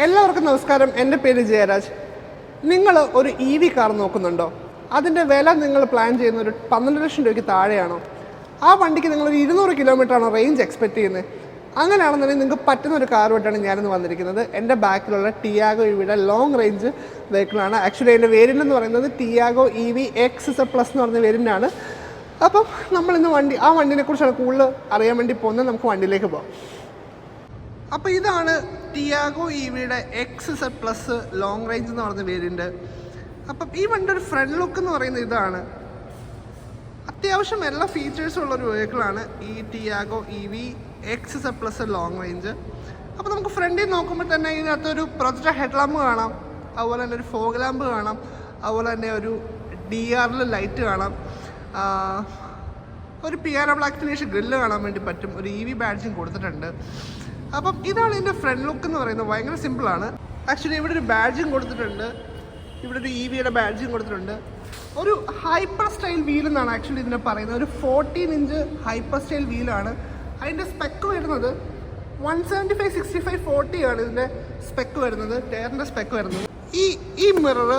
എല്ലാവർക്കും നമസ്കാരം. എൻ്റെ പേര് ജയരാജ്. നിങ്ങൾ ഒരു EV കാർ നോക്കുന്നുണ്ടോ? അതിൻ്റെ വില നിങ്ങൾ പ്ലാൻ ചെയ്യുന്ന ഒരു 12 ലക്ഷം രൂപയ്ക്ക് താഴെയാണോ? ആ വണ്ടിക്ക് നിങ്ങളൊരു 200 കിലോമീറ്ററാണോ റേഞ്ച് എക്സ്പെക്റ്റ് ചെയ്യുന്നത്? അങ്ങനെയാണെന്നുണ്ടെങ്കിൽ നിങ്ങൾക്ക് പറ്റുന്ന ഒരു കാറുമായിട്ടാണ് ഞാനിന്ന് വന്നിരിക്കുന്നത്. എൻ്റെ ബാക്കിലുള്ള ടിയാഗോ ഇവിയുടെ ലോങ് റേഞ്ച് വെഹിക്കിളാണ്. ആക്ച്വലി എൻ്റെ വേരിയൻ്റ് എന്ന് പറയുന്നത് ടിയാഗോ EV XZ Plus എന്ന് പറയുന്ന വേരിയൻ്റാണ്. അപ്പം നമ്മളിന്ന് ആ വണ്ടിനെ കുറിച്ചാണ് കൂടുതൽ അറിയാൻ വേണ്ടി പോകുന്നത്. നമുക്ക് വണ്ടിയിലേക്ക് പോകാം. അപ്പോൾ ഇതാണ് ടിയാഗോ EVയുടെ XZ Plus ലോങ് റേഞ്ച് എന്ന് പറയുന്ന വേരിയൻ്റ്. അപ്പം ഈ വണ്ടിയുടെ ഒരു ഫ്രണ്ട് ലുക്ക് എന്ന് പറയുന്നത് ഇതാണ്. അത്യാവശ്യം എല്ലാ ഫീച്ചേഴ്സും ഉള്ളൊരു വെഹിക്കിളാണ് ഈ Tiago EV XZ Plus long range. അപ്പോൾ നമുക്ക് ഫ്രണ്ടിൽ നോക്കുമ്പോൾ തന്നെ ഇതിനകത്തൊരു പ്രൊജക്ടർ ഹെഡ് ലാമ്പ് കാണാം, അതുപോലെ തന്നെ ഒരു ഫോഗ് ലാമ്പ് കാണാം, അതുപോലെ തന്നെ ഒരു DRL ലൈറ്റ് കാണാം, ഒരു പിയാനോ ബ്ലാക്ക് ഫിനിഷ് ഗ്രില്ല് കാണാൻ വേണ്ടി പറ്റും, ഒരു EV ബാഡ്ജിങ് കൊടുത്തിട്ടുണ്ട്. അപ്പം ഇതാണ് ഇതിൻ്റെ ഫ്രണ്ട് ലുക്ക് എന്ന് പറയുന്നത്. ഭയങ്കര സിമ്പിളാണ്. ആക്ച്വലി ഇവിടെ ഒരു ബാഡ്ജിങ് കൊടുത്തിട്ടുണ്ട്, ഇവിടെ ഒരു EVയുടെ ബാഡ്ജിങ് കൊടുത്തിട്ടുണ്ട്. ഒരു ഹൈപ്പർ സ്റ്റൈൽ വീൽ എന്നാണ് ആക്ച്വലി ഇതിനെ പറയുന്നത്. ഒരു 14 ഇഞ്ച് ഹൈപ്പർ സ്റ്റൈൽ വീലാണ്. അതിൻ്റെ സ്പെക്ക് വരുന്നത് 175/65/40 ആണ് ഇതിൻ്റെ സ്പെക്ക് വരുന്നത്, ടയറിൻ്റെ സ്പെക്ക് വരുന്നത്. ഈ മിറർ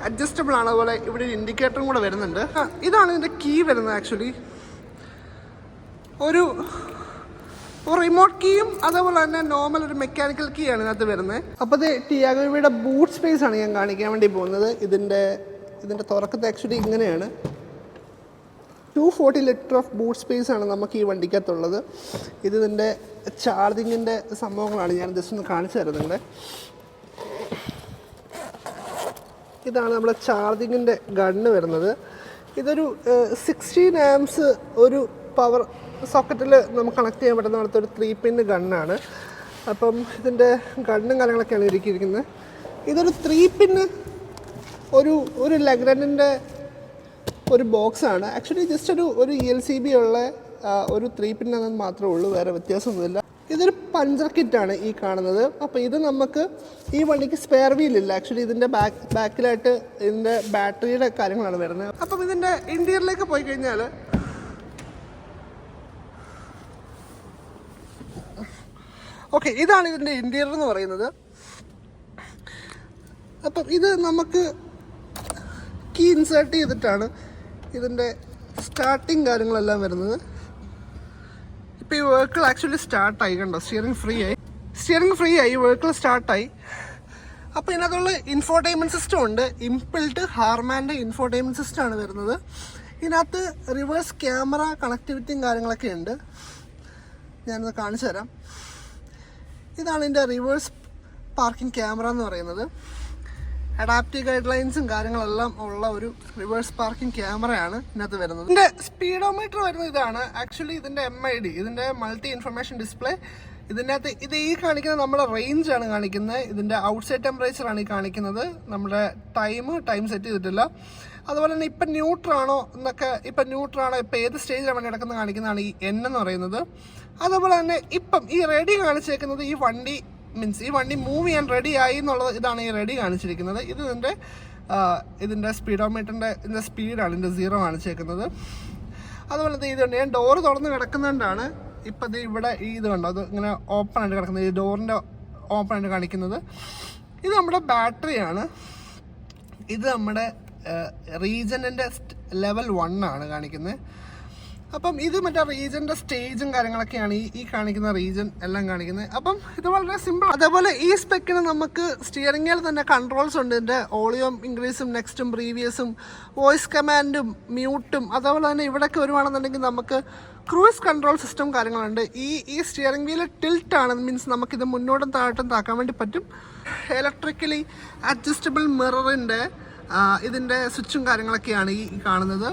അഡ്ജസ്റ്റബിൾ ആണ്. അതുപോലെ ഇവിടെ ഒരു ഇൻഡിക്കേറ്ററും കൂടെ വരുന്നുണ്ട്. ഇതാണ് ഇതിൻ്റെ കീ വരുന്നത്. ആക്ച്വലി ഒരു റിമോട്ട് കീയും അതേപോലെ തന്നെ നോർമൽ ഒരു മെക്കാനിക്കൽ കീ ആണ് ഇതിനകത്ത് വരുന്നത്. അപ്പോൾ ഇത് ടിയാഗോ ഇവിയുടെ ബൂട്ട് സ്പേസ് ആണ് ഞാൻ കാണിക്കാൻ വേണ്ടി പോകുന്നത്. ഇതിൻ്റെ തുറക്കത്ത് ആക്ച്വലി ഇങ്ങനെയാണ്. 240 ലിറ്റർ ഓഫ് ബൂട്ട് സ്പേസ് ആണ് നമുക്ക് ഈ വണ്ടിക്കകത്തുള്ളത്. ഇതിൻ്റെ ചാർജിങ്ങിൻ്റെ സംഭവങ്ങളാണ് ഞാൻ ജസ്റ്റ് ഒന്ന് കാണിച്ചു തരുന്നത് നിങ്ങളെ. ഇതാണ് നമ്മുടെ ചാർജിങ്ങിൻ്റെ ഗണ്ണ് വരുന്നത്. ഇതൊരു 16 amps ഒരു പവർ സോക്കറ്റിൽ നമുക്ക് കണക്ട് ചെയ്യാൻ പറ്റുന്ന പോലത്തെ ഒരു 3-pin ഗണ്ണാണ്. അപ്പം ഇതിൻ്റെ ഗണ്ണും കാര്യങ്ങളൊക്കെയാണ് ഇരിക്കുന്നത്. ഇതൊരു 3-pin ഒരു ലെഗ്രൻഡിൻ്റെ ഒരു ബോക്സാണ്. ആക്ച്വലി ജസ്റ്റ് ഒരു ELCB ഉള്ള ഒരു 3-pin എന്നത് മാത്രമേ ഉള്ളൂ, വേറെ വ്യത്യാസമൊന്നുമില്ല. ഇതൊരു പഞ്ചർ കിറ്റാണ് ഈ കാണുന്നത്. അപ്പോൾ ഇത് നമുക്ക് ഈ വണ്ടിക്ക് സ്പെയർ വീലില്ല. ആക്ച്വലി ഇതിൻ്റെ ബാക്കിലായിട്ട് ഇതിൻ്റെ ബാറ്ററിയുടെ കാര്യങ്ങളാണ് വരുന്നത്. അപ്പം ഇതിൻ്റെ ഇൻറ്റീരിയറിലേക്ക് പോയി കഴിഞ്ഞാൽ ഓക്കെ, ഇതാണ് ഇതിൻ്റെ ഇൻറ്റീരിയർ എന്ന് പറയുന്നത്. അപ്പം ഇത് നമുക്ക് കീ ഇൻസേർട്ട് ചെയ്തിട്ടാണ് ഇതിൻ്റെ സ്റ്റാർട്ടിങ് കാര്യങ്ങളെല്ലാം വരുന്നത്. ഇപ്പോൾ ഈ വെഹിക്കിൾ ആക്ച്വലി സ്റ്റാർട്ടായി, കണ്ടോ? സ്റ്റിയറിംഗ് ഫ്രീ ആയി വെഹിക്കിൾ സ്റ്റാർട്ടായി. അപ്പോൾ ഇതിനകത്തുള്ള ഇൻഫോർടൈൻമെൻറ്റ് സിസ്റ്റം ഉണ്ട്. ഇംപിൾട്ട് ഹാർമാൻ്റെ ഇൻഫോർടൈൻമെൻറ്റ് സിസ്റ്റമാണ് വരുന്നത്. ഇതിനകത്ത് റിവേഴ്സ് ക്യാമറ കണക്ടിവിറ്റിയും കാര്യങ്ങളൊക്കെ ഉണ്ട്. ഞാനത് കാണിച്ചു തരാം. ഇതാണ് ഇതിൻ്റെ റിവേഴ്സ് പാർക്കിംഗ് ക്യാമറ എന്ന് പറയുന്നത്. അഡാപ്റ്റീവ് ഗൈഡ് ലൈൻസും കാര്യങ്ങളെല്ലാം ഉള്ള ഒരു റിവേഴ്സ് പാർക്കിംഗ് ക്യാമറയാണ് ഇതിനകത്ത് വരുന്നത്. ഇതിൻ്റെ സ്പീഡോമീറ്റർ വരുന്നത് ഇതാണ്. ആക്ച്വലി ഇതിൻ്റെ MID, ഇതിൻ്റെ മൾട്ടി ഇൻഫർമേഷൻ ഡിസ്പ്ലേ. ഇതിൻ്റെ അകത്ത് ഈ കാണിക്കുന്നത് നമ്മുടെ റേഞ്ചാണ് കാണിക്കുന്നത്. ഇതിൻ്റെ ഔട്ട്സൈഡ് ടെമ്പറേച്ചറാണ് ഈ കാണിക്കുന്നത്. നമ്മുടെ ടൈം സെറ്റ് ചെയ്തിട്ടില്ല. അതുപോലെ തന്നെ ഇപ്പം ന്യൂട്രാണോ, ഇപ്പം ഏത് സ്റ്റേജിലാണ് വണ്ടി കിടക്കുന്നത് കാണിക്കുന്നതാണ് ഈ N എന്ന് പറയുന്നത്. അതുപോലെ തന്നെ ഇപ്പം ഈ റെഡി കാണിച്ചേക്കുന്നത് ഈ വണ്ടി മൂവ് ചെയ്യാൻ റെഡി ആയി എന്നുള്ളത്. ഇതാണ് ഈ റെഡി കാണിച്ചിരിക്കുന്നത്. ഇത് ഇതിൻ്റെ സ്പീഡോമീറ്ററിൻ്റെ സ്പീഡാണ്, ഇതിൻ്റെ 0 കാണിച്ചേക്കുന്നത്. അതുപോലെ ഇതുണ്ട്, ഞാൻ ഡോറ് തുറന്ന് കിടക്കുന്നതുകൊണ്ടാണ് ഇപ്പം ഇവിടെ ഇത് കണ്ടോ, അത് ഇങ്ങനെ ഓപ്പൺ ആയിട്ട് കിടക്കുന്നത്. ഈ ഡോറിൻ്റെ ഓപ്പൺ ആയിട്ട് കാണിക്കുന്നത്. ഇത് നമ്മുടെ ബാറ്ററിയാണ്. ഇത് നമ്മുടെ റീജനിൻ്റെ ലെവൽ 1 ആണ് കാണിക്കുന്നത്. അപ്പം ഇത് മറ്റേ റീജൻ്റെ സ്റ്റേജും കാര്യങ്ങളൊക്കെയാണ് ഈ കാണിക്കുന്ന റീജൻ എല്ലാം കാണിക്കുന്നത്. അപ്പം ഇത് വളരെ സിമ്പിൾ. അതേപോലെ ഈ സ്പെക്കിന് നമുക്ക് സ്റ്റിയറിംഗിൽ തന്നെ കൺട്രോൾസ് ഉണ്ട്. ഇതിൻ്റെ ഓളിയോം ഇൻക്രീസും നെക്സ്റ്റും പ്രീവിയസും വോയിസ് കമാൻഡും മ്യൂട്ടും. അതേപോലെ തന്നെ ഇവിടെയൊക്കെ വരുവാണെന്നുണ്ടെങ്കിൽ നമുക്ക് ക്രൂയിസ് കൺട്രോൾ സിസ്റ്റം കാര്യങ്ങളുണ്ട്. ഈ സ്റ്റിയറിംഗ് വീല് ടിൽട്ടാണ്, മീൻസ് നമുക്കിത് മുന്നോട്ടും താഴോട്ടും താക്കാൻ വേണ്ടി പറ്റും. ഇലക്ട്രിക്കലി അഡ്ജസ്റ്റബിൾ മിററിൻ്റെ ഇതിൻ്റെ സ്വിച്ചും കാര്യങ്ങളൊക്കെയാണ് ഈ കാണുന്നത്.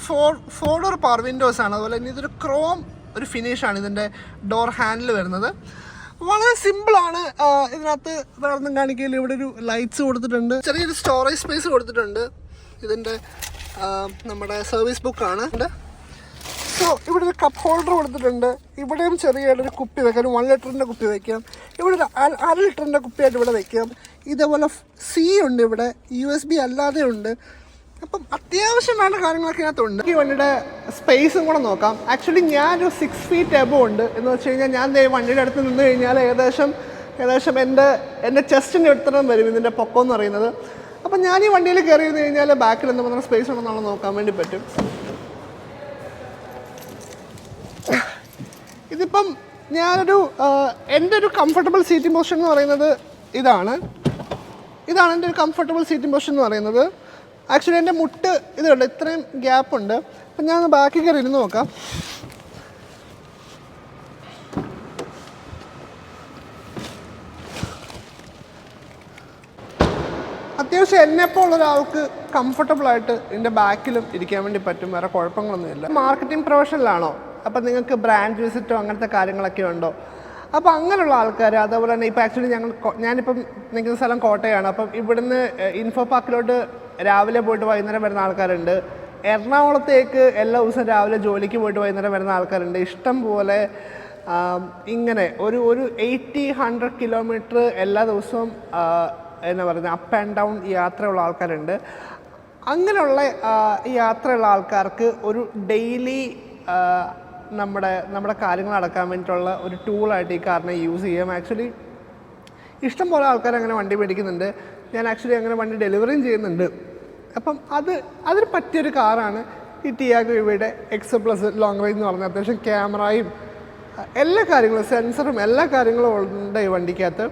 4 ഡോർ പവർ വിൻഡോസ് ആണ്. അതുപോലെ തന്നെ ഇതൊരു ക്രോം ഒരു ഫിനിഷാണ് ഇതിൻ്റെ ഡോർ ഹാൻഡിൽ വരുന്നത്. വളരെ സിമ്പിളാണ്. ഇതിനകത്ത് വേറെ ഒന്നും കാണിക്കില്ല. ഇവിടെ ഒരു ലൈറ്റ്സ് കൊടുത്തിട്ടുണ്ട്, ചെറിയൊരു സ്റ്റോറേജ് സ്പേസ് കൊടുത്തിട്ടുണ്ട്. ഇതിൻ്റെ നമ്മുടെ സർവീസ് ബുക്കാണ്. സോ ഇവിടെ ഒരു കപ്പ് ഹോൾഡർ കൊടുത്തിട്ടുണ്ട്. ഇവിടെയും ചെറിയൊരു കുപ്പി വയ്ക്കാം, ഒരു 1 ലിറ്ററിൻ്റെ കുപ്പി വയ്ക്കാം. ഇവിടെ ഒരു 1/2 ലിറ്ററിൻ്റെ കുപ്പിയായിട്ട് ഇവിടെ വയ്ക്കാം. ഇതേപോലെ C ഉണ്ട്, ഇവിടെ USB അല്ലാതെ ഉണ്ട്. അപ്പം അത്യാവശ്യം വേണ്ട കാര്യങ്ങളൊക്കെ ഇതിനകത്തുണ്ട്. ഈ വണ്ടിയുടെ സ്പേസും കൂടെ നോക്കാം. ആക്ച്വലി ഞാനൊരു 6 feet എബോ ഉണ്ട് എന്ന് വെച്ച് കഴിഞ്ഞാൽ ഞാൻ വണ്ടിയുടെ അടുത്ത് നിന്ന് കഴിഞ്ഞാൽ ഏകദേശം ഏകദേശം എൻ്റെ ചെസ്റ്റിൻ്റെ അടുത്തരം വരും ഇതിൻ്റെ പൊക്കം എന്ന് പറയുന്നത്. അപ്പം ഞാൻ ഈ വണ്ടിയിൽ കയറി ഇരുന്ന് കഴിഞ്ഞാൽ ബാക്കിൽ എന്ത് മാത്രം സ്പേസ് ഉണ്ടെന്നുള്ളത് നോക്കാൻ വേണ്ടി പറ്റും. ഇതിപ്പം എൻ്റെ ഒരു കംഫർട്ടബിൾ സീറ്റിംഗ് പൊസിഷൻ എന്ന് പറയുന്നത് ഇതാണ് എൻ്റെ ഒരു കംഫർട്ടബിൾ സീറ്റിംഗ് പൊസിഷൻ എന്ന് പറയുന്നത്. ആക്ച്വലി എൻ്റെ മുട്ട് ഇതുണ്ട്, ഇത്രയും ഗ്യാപ്പുണ്ട്. അപ്പം ഞാൻ ബാക്കി കയറി ഇരുന്ന് നോക്കാം. അത്യാവശ്യം എന്നെപ്പോൾ ഒരാൾക്ക് കംഫർട്ടബിളായിട്ട് ഇതിൻ്റെ ബാക്കിലും ഇരിക്കാൻ വേണ്ടി പറ്റും. വേറെ കുഴപ്പങ്ങളൊന്നുമില്ല. മാർക്കറ്റിംഗ് പ്രൊഫഷനിലാണോ? അപ്പം നിങ്ങൾക്ക് ബ്രാൻഡ് വിസിറ്റോ അങ്ങനത്തെ കാര്യങ്ങളൊക്കെ ഉണ്ടോ? അപ്പോൾ അങ്ങനെയുള്ള ആൾക്കാർ, അതേപോലെ തന്നെ ഇപ്പോൾ ആക്ച്വലി ഞാനിപ്പം നിൽക്കുന്ന സ്ഥലം കോട്ടയാണ്. അപ്പം ഇവിടുന്ന് ഇൻഫോ പാർക്കിലോട്ട് രാവിലെ പോയിട്ട് വൈകുന്നേരം വരുന്ന ആൾക്കാരുണ്ട്. എറണാകുളത്തേക്ക് എല്ലാ ദിവസവും രാവിലെ ജോലിക്ക് പോയിട്ട് വൈകുന്നേരം വരുന്ന ആൾക്കാരുണ്ട്. ഇഷ്ടം പോലെ ഇങ്ങനെ ഒരു 80-100 കിലോമീറ്റർ എല്ലാ ദിവസവും എന്നാ പറയുന്നത് അപ്പ് ആൻഡ് ഡൗൺ യാത്രയുള്ള ആൾക്കാരുണ്ട്. അങ്ങനെയുള്ള ഈ യാത്രയുള്ള ആൾക്കാർക്ക് ഒരു ഡെയിലി നമ്മുടെ കാര്യങ്ങൾ നടക്കാൻ വേണ്ടിയിട്ടുള്ള ഒരു ടൂളായിട്ട് ഈ കാറിനെ യൂസ് ചെയ്യാം. ആക്ച്വലി ഇഷ്ടം പോലെ ആൾക്കാർ അങ്ങനെ വണ്ടി മേടിക്കുന്നുണ്ട്. ഞാൻ ആക്ച്വലി അങ്ങനെ വണ്ടി ഡെലിവറിയും ചെയ്യുന്നുണ്ട്. അപ്പം അതിന് പറ്റിയൊരു കാറാണ് ഈ ടിയാഗോ ഇവയുടെ X+ ലോങ് റേഞ്ച് എന്ന് പറഞ്ഞാൽ. അത്യാവശ്യം ക്യാമറയും എല്ലാ കാര്യങ്ങളും, സെൻസറും എല്ലാ കാര്യങ്ങളും ഉണ്ട് ഈ വണ്ടിക്കകത്ത്.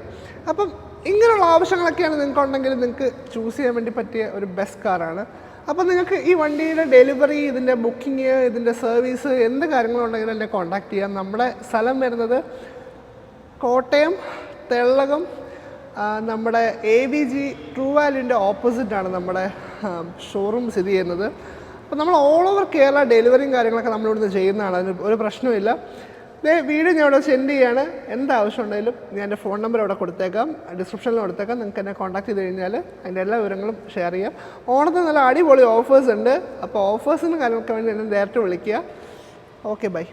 അപ്പം ഇങ്ങനെയുള്ള ആവശ്യങ്ങളൊക്കെയാണ് നിങ്ങൾക്ക് ഉണ്ടെങ്കിൽ നിങ്ങൾക്ക് ചൂസ് ചെയ്യാൻ വേണ്ടി പറ്റിയ ഒരു ബെസ്റ്റ് കാറാണ്. അപ്പോൾ നിങ്ങൾക്ക് ഈ വണ്ടിയുടെ ഡെലിവറി, ഇതിൻ്റെ ബുക്കിംഗ്, ഇതിൻ്റെ സർവീസ്, എന്ത് കാര്യങ്ങളുണ്ടെങ്കിലും എന്നെ കോൺടാക്ട് ചെയ്യാം. നമ്മുടെ സ്ഥലം വരുന്നത് കോട്ടയം തെള്ളകം, നമ്മുടെ AVG ട്രൂ വാല്യൂൻ്റെ ഓപ്പോസിറ്റാണ് നമ്മുടെ ഷോറൂം സ്ഥിതി ചെയ്യുന്നത്. അപ്പോൾ നമ്മൾ ഓൾ ഓവർ കേരള ഡെലിവറിയും കാര്യങ്ങളൊക്കെ നമ്മളിവിടുന്ന് ചെയ്യുന്നതാണ്. അതിന് ഒരു പ്രശ്നമില്ല. വീഡിയോ ഞാൻ ഇവിടെ സെൻഡ് ചെയ്യാണ്. എന്താവശ്യം ഉണ്ടെങ്കിലും ഞാൻ എൻ്റെ ഫോൺ നമ്പർ ഇവിടെ കൊടുത്തേക്കാം, ഡിസ്ക്രിപ്ഷനിൽ കൊടുത്തേക്കാം. നിങ്ങൾക്ക് എന്നെ കോൺടാക്ട് ചെയ്ത് കഴിഞ്ഞാൽ അതിൻ്റെ എല്ലാ വിവരങ്ങളും ഷെയർ ചെയ്യാം. ഓണത്തിന് നല്ല അടിപൊളി ഓഫേഴ്സ് ഉണ്ട്. അപ്പോൾ ഓഫേഴ്സിന് കാര്യങ്ങൾക്ക് വേണ്ടി എന്നെ നേരിട്ട് വിളിക്കുക. Okay, by.